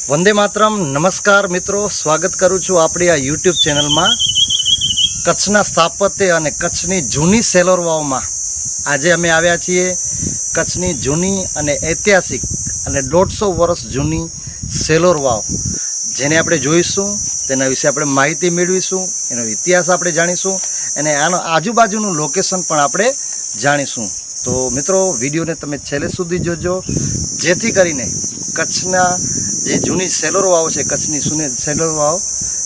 वंदे मातरम। नमस्कार मित्रों, स्वागत करूँ छूँ आपणी आ यूट्यूब चेनल में। कच्छना स्थापत्य और कच्छनी जूनी सेलोर वाव में आज अमे आव्या छीए। कच्छनी जूनी और ऐतिहासिक और 150 वर्ष जूनी सेलोर वाव जेने आपणे जोईशुं, तेना विषे आपणे माहिती मेळवीशुं, एनो इतिहास आपणे जाणीशुं अने आनो आजुबाजुनुं लोकेशन पण आपणे जाणीशुं। तो मित्रों, विडियो ने तमे छेल्ले सुधी जोजो, जेथी करीने कच्छना जे जूनी सेलोर वाव छे, कच्छनी जूनी सेलोर वाव,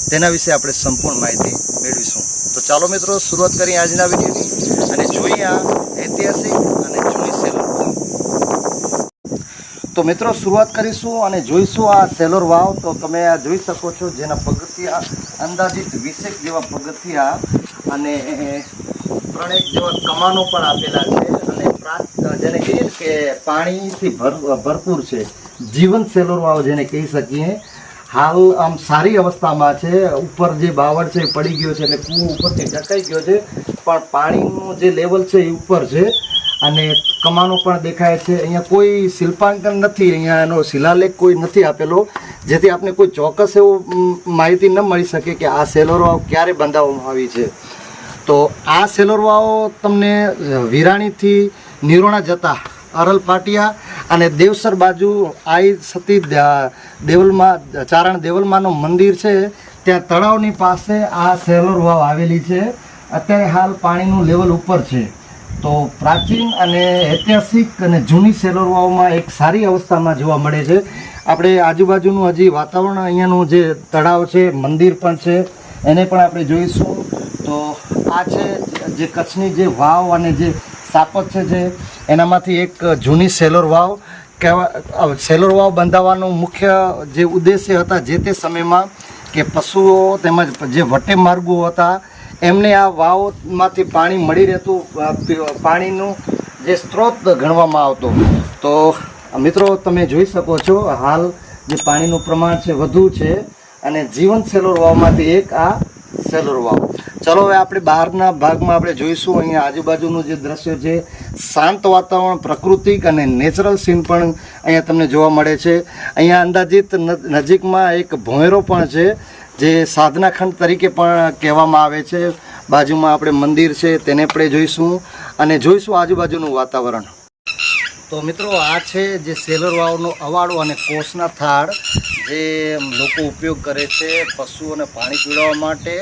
तेना विषे आपणे संपूर्ण माहिती मेळवीशुं। तो चालो मित्रों, शुरुआत करीए आजना विडियोनी अने जोईए आ ऐतिहासिक अने जूनी सेलोर वाव। तो मित्रों, शुरुआत करीशुं अने जोईशुं आ सेलोर वाव। तो तमे आ जोई शको छो, जेना पगथिया अंदाजित 20 जेवा पगथिया अने 3 जेवा कमानो पण आपेला छे अने जेने कहीए के पाणीथी भरपूर छे। जीवन सेलोर वाव जेने कही सकीए। हाल आम सारी अवस्थामां छे। ऊपर जे बावड़ छे पड़ी गयो छे, એટલે કૂવો ઉપરથી ઢકાઈ ગયો છે, પણ પાણીનું જે લેવલ છે એ ઉપર છે અને કમાનો પણ દેખાય છે। અહીંયા કોઈ શિલ્પાંકન નથી, અહીંયા એનો શિલાલેખ કોઈ નથી આપેલો, જેથી આપને કોઈ ચોક્કસ એવું માહિતી ન મળી શકે કે આ સેલોર વાવ ક્યારે બંધાવવામાં આવી છે। તો આ સેલોર વાવ તમને વિરાણીથી નિરોણા જતા અરલ પાટિયા અને દેવસર બાજુ आई सती देवलमा चारण देवलमाનું મંદિર છે, ત્યાં તળાવની પાસે આ સેલોર વાવ આવેલી છે। અત્યારે હાલ પાણીનું લેવલ ઉપર છે। તો પ્રાચીન અને ઐતિહાસિક અને જૂની સેલોર વાવમાં એક સારી અવસ્થામાં જોવા મળે છે। આપણે આજુબાજુનું હજી વાતાવરણ, અહીંયાનું જે તળાવ છે, મંદિર પણ છે, એને પણ આપણે જોઈશું। તો આ છે જે કચ્છની જે વાવ અને જે સ્થાપત્ય છે એનામાંથી એક જૂની સેલોર વાવ કહેવા। સેલોર વાવ બંધાવવાનો મુખ્ય જે ઉદ્દેશ્ય હતા જે તે સમયમાં કે પશુઓ તેમજ જે વટે માર્ગો હતા એમને આ વાવમાંથી પાણી મળી રહેતું, પાણીનું જે સ્ત્રોત ગણવામાં આવતો। તો મિત્રો, તમે જોઈ શકો છો હાલ જે પાણીનું પ્રમાણ છે વધુ છે અને જીવન સેલોર વાવમાંથી એક આ સેલોર વાવ। ચલો હવે આપણે બહારના ભાગમાં આપણે જોઈશું। અહીંયા આજુબાજુનું જે દ્રશ્ય છે, શાંત વાતાવરણ, પ્રાકૃતિક અને નેચરલ સીન પણ અહીંયા તમને જોવા મળે છે। અહીંયા અંદાજિત નજીકમાં એક ભોંયરો પણ છે, જે સાધના ખંડ તરીકે પણ કહેવામાં આવે છે। બાજુમાં આપણે મંદિર છે તેને આપણે જોઈશું અને જોઈશું આજુબાજુનું વાતાવરણ। તો મિત્રો, આ છે જે સેલોર વાવનો અવાડો અને કોસના થાળ જે લોકો ઉપયોગ કરે છે પશુઓને પાણી પીવડાવવા માટે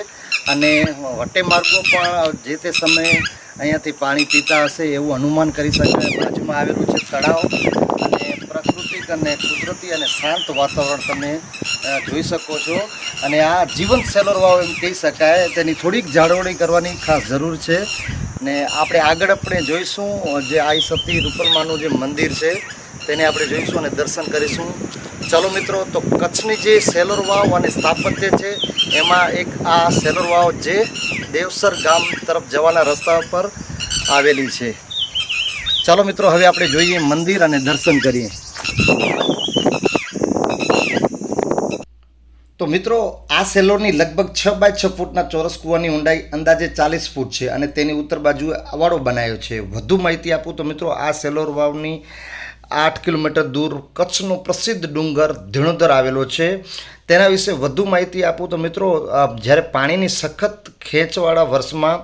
અને વટે માર્ગો પણ જે તે સમયે અહીંયાથી પાણી પીતા હશે એવું અનુમાન કરી શકાય। બાજુમાં આવેલું છે તળાવ અને પ્રાકૃતિક અને કુદરતી અને શાંત વાતાવરણ તમે જોઈ શકો છો। અને આ જીવંત સેલોર વાવ એમ કહી શકાય। તેની થોડીક જાળવણી કરવાની ખાસ જરૂર છે ને આપણે આગળ આપણે જોઈશું જે आई सती રૂપલમાનું જે મંદિર છે તેને આપણે જોઈશું અને દર્શન કરીશું। ચલો મિત્રો, તો કચ્છની જે સેલોર વાવ અને સ્થાપત્ય છે એમાં એક આ સેલોર વાવ જે દેવસર ગામ તરફ જવાના રસ્તા પર આવેલી છે। ચાલો મિત્રો, હવે આપણે જોઈએ મંદિર અને દર્શન કરીએ। તો મિત્રો, આ સેલોરની લગભગ 6 બાય 6 ફૂટના ચોરસ કૂવાની ઊંડાઈ અંદાજે 40 ફૂટ છે અને તેની ઉત્તર બાજુએ અવાડો બનાવ્યો છે। વધુ માહિતી આપું તો મિત્રો, આ સેલોર વાવની 8 કિલોમીટર દૂર કચ્છનો પ્રસિદ્ધ ડુંગર ધીણોધર આવેલો છે। તેના વિશે વધુ માહિતી આપું તો મિત્રો, જ્યારે પાણીની સખત ખેંચવાળા વર્ષમાં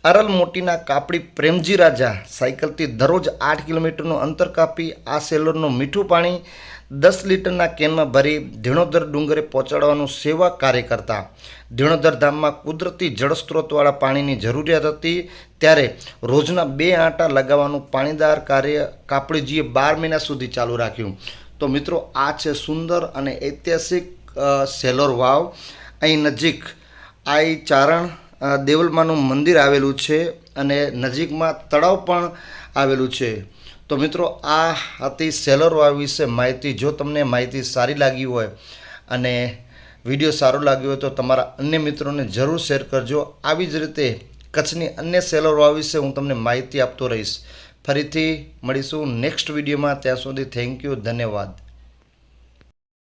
અરલ મોટીના કાપડી પ્રેમજી રાજા સાયકલથી દરરોજ 8 કિલોમીટરનું અંતર કાપી આ સેલોરનું મીઠું પાણી 10 લીટરના કેનમાં ભરી ધીણોધર ડુંગરે પહોંચાડવાનું સેવા કાર્ય કરતા। ધીણોધર ધામમાં કુદરતી જળસ્ત્રોતવાળા પાણીની જરૂરિયાત હતી, ત્યારે રોજના 2 આંટા લગાવવાનું પાણીદાર કાર્ય કાપડીજીએ 12 મહિના સુધી ચાલુ રાખ્યું। તો મિત્રો, આ છે સુંદર અને ઐતિહાસિક સેલોર વાવ। અહીં નજીક आई ચારણ દેવલમાનું મંદિર આવેલું છે અને નજીકમાં તળાવ પણ આવેલું છે। તો મિત્રો, આ હતી સેલોર વાવ વિશે માહિતી। જો તમને માહિતી સારી લાગી હોય અને વિડીયો સારો લાગ્યો હોય તો તમારા અન્ય મિત્રોને જરૂર શેર કરજો। આવી જ રીતે કચ્છની અન્ય સેલોર વાવ વિશે હું તમને માહિતી આપતો રહીશ। ફરીથી મળીશું નેક્સ્ટ વિડીયોમાં। ત્યાં સુધી થેન્ક યુ, ધન્યવાદ।